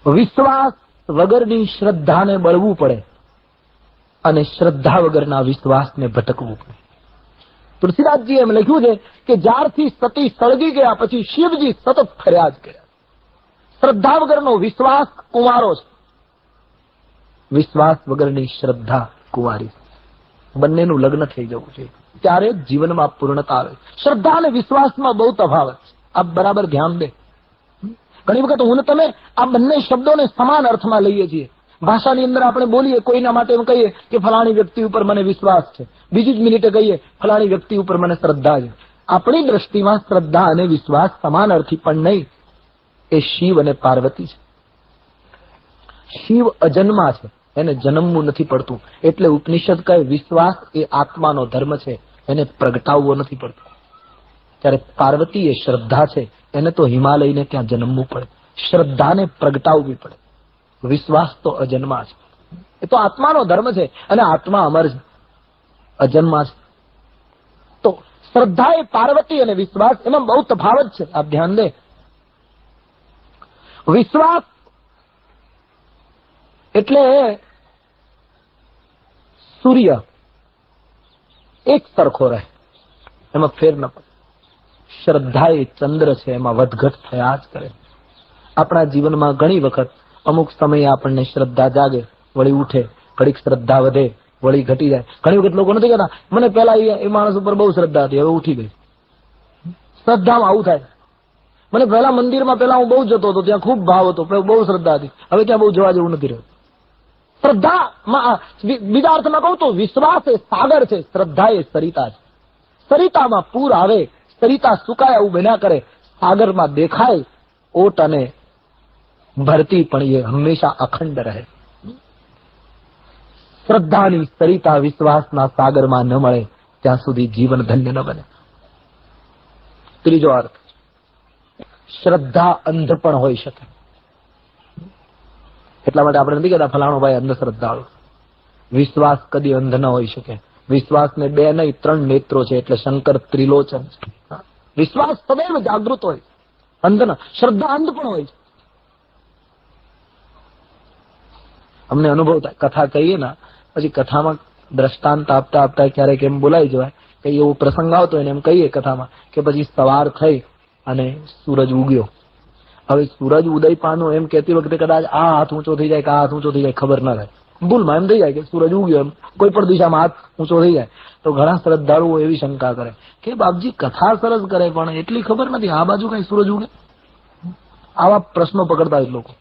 વિશ્વાસ વગરની શ્રદ્ધાને બળવું પડે અને શ્રદ્ધા વગરના વિશ્વાસને ભટકવું પડે. તુલસીદાસજી એમ લખ્યું છે કે જ્યારથી સતી સળગી ગયા પછી શિવજી સતત ફરિયાદ કર્યા. શ્રદ્ધા વગરનો વિશ્વાસ કુંવારો છે, વિશ્વાસ વગરની શ્રદ્ધા કુંવારી. બંનેનું લગ્ન થઈ જવું છે, ત્યારે જીવનમાં પૂર્ણતા આવે. શ્રદ્ધા અને વિશ્વાસમાં બહુ તફાવત છે. આપ બરાબર ધ્યાન દે. ઘણી વખત હું તમે આ બંને શબ્દોને સમાન અર્થમાં લઈએ છીએ. ભાષાની અંદર આપણે બોલીએ, કોઈના માટે એમ કહીએ કે ફલાણી વ્યક્તિ ઉપર મને વિશ્વાસ છે, બીજી જ મિનિટે કહીએ ફલાણી વ્યક્તિ ઉપર મને શ્રદ્ધા છે. આપણી દ્રષ્ટિમાં શ્રદ્ધા અને વિશ્વાસ સમાન અર્થી પણ નહીં. એ શિવ અને પાર્વતી છે. શિવ અજન્મા છે, એને જન્મવું નથી પડતું. એટલે ઉપનિષદ કહે વિશ્વાસ એ આત્માનો ધર્મ છે, એને પ્રગટાવવો નથી પડતો. ત્યારે પાર્વતી એ શ્રદ્ધા છે, એને તો હિમાલયને ત્યાં જન્મવું પડે, શ્રદ્ધાને પ્રગટાવવી પડે. વિશ્વાસ તો અજન્મા છે, એ તો આત્માનો ધર્મ છે અને આત્મા અમર છે, અજન્મા છે. તો શ્રદ્ધા એ પાર્વતી અને વિશ્વાસ એમાં બહુ તફાવત છે. આપ ધ્યાન દે. વિશ્વાસ એટલે સૂર્ય એક સરખો રહે, એમાં ફેર ન પડે. શ્રદ્ધા એ ચંદ્ર છે, એમાં વધઘટ થયા જ કરે. આપણા જીવનમાં ઘણી વખત અમુક સમયે આપણને શ્રદ્ધા જાગે, વળી ઉઠે, ઘડીક શ્રદ્ધા વધે, વળી ઘટી જાય. ઘણી વખત લોકો નથી કહેતા મને પેલા એ માણસ ઉપર બહુ શ્રદ્ધા હતી, હવે ઉઠી ગઈ. શ્રદ્ધામાં આવું થાય. મને પહેલા મંદિરમાં પેલા હું બહુ જતો હતો, ત્યાં ખૂબ ભાવ હતો, બહુ શ્રદ્ધા હતી, હવે ત્યાં બહુ જવા જેવું નથી રહ્યું. શ્રદ્ધામાં બીજા અર્થમાં કહું તો વિશ્વાસ એ સાગર છે, શ્રદ્ધા એ સરિતા છે. સરિતામાં પૂર આવે, સરિતા સુકાય આવું બન્યા કરે, સાગરમાં દેખાય ઓટ અને ભરતી, પણ એ હંમેશા અખંડ રહે. શ્રદ્ધાની સરિતા વિશ્વાસના સાગરમાં ન મળે ત્યાં સુધી જીવન ધન્ય ન બને. ત્રીજો અર્થ, શ્રદ્ધા અંધ પણ હોઈ શકે. એટલા માટે આપણે નથી કહેતા ફલાણો ભાઈ અંધશ્રદ્ધાળુ. વિશ્વાસ કદી અંધ ન હોઈ શકે. વિશ્વાસને 2 નહીં 3 નેત્રો છે, એટલે શંકર ત્રિલોચન છે. વિશ્વાસ સદૈવ જાગૃત હોય, અંધ ન. શ્રદ્ધા અંધ પણ હોય છે. અમને અનુભવ થાય, કથા કહીએ ને પછી કથામાં દ્રષ્ટાંત આપતા આપતા ક્યારેક એમ બોલાઈ જવાય કે એવો પ્રસંગ આવતો એને એમ કહીએ કથામાં કે પછી સવાર થઈ અને સૂરજ ઉગ્યો. હવે સૂરજ ઉદય પાનો એમ કહેતી વખતે કદાચ આ હાથ ઊંચો થઈ જાય કે આ હાથ ઊંચો થઈ જાય ખબર ના રહે, ભૂલમાં એમ થઈ જાય કે સૂરજ ઉગ્યો, એમ કોઈ પણ દિશામાં હાથ ઊંચો થઈ જાય. તો ઘણા શ્રદ્ધાળુઓ એવી શંકા કરે કે બાપજી કથા સરસ કરે પણ એટલી ખબર નથી આ બાજુ કઈ સૂરજ ઉગે. આવા પ્રશ્નો પકડતા હોય લોકો.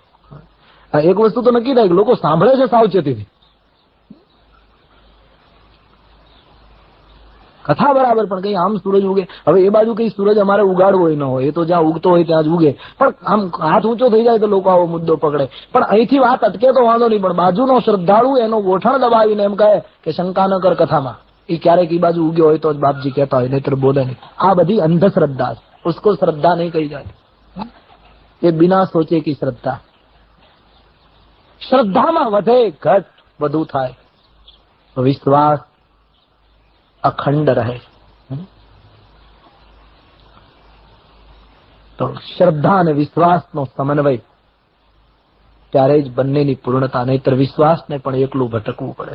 એક વસ્તુ તો નક્કી થાય કે લોકો સાંભળે છે સાવચેતીથી. કથા બરાબર, પણ કઈ આમ સૂરજ ઉગે, હવે એ બાજુ કઈ સૂરજ અમારે ઉગાડવો હોય ન હોય, એ તો જ્યાં ઉગતો હોય ત્યાં જ ઉગે, પણ આમ હાથ ઊંચો થઈ જાય તો લોકો આવો મુદ્દો પકડે. પણ અહીંથી વાત અટકે તો વાંધો નહીં, પણ બાજુનો શ્રદ્ધાળુ એનો ગોઠણ દબાવીને એમ કહે કે શંકા ન કર કથામાં, એ ક્યારેક એ બાજુ ઉગ્યો હોય તો જ બાપજી કહેતા હોય, નહીતર બોલે નહીં. આ બધી અંધશ્રદ્ધા છે, ઉસકો શ્રદ્ધા નહીં કહી જાય. એ બિના સોચે કી શ્રદ્ધા. શ્રદ્ધામાં વધે ઘટ વધુ થાય, વિશ્વાસ અખંડ રહે. તો શ્રદ્ધા અને વિશ્વાસનો સમન્વય, ત્યારે જ બંનેની પૂર્ણતા. નહીતર વિશ્વાસને પણ એકલું ભટકવું પડે.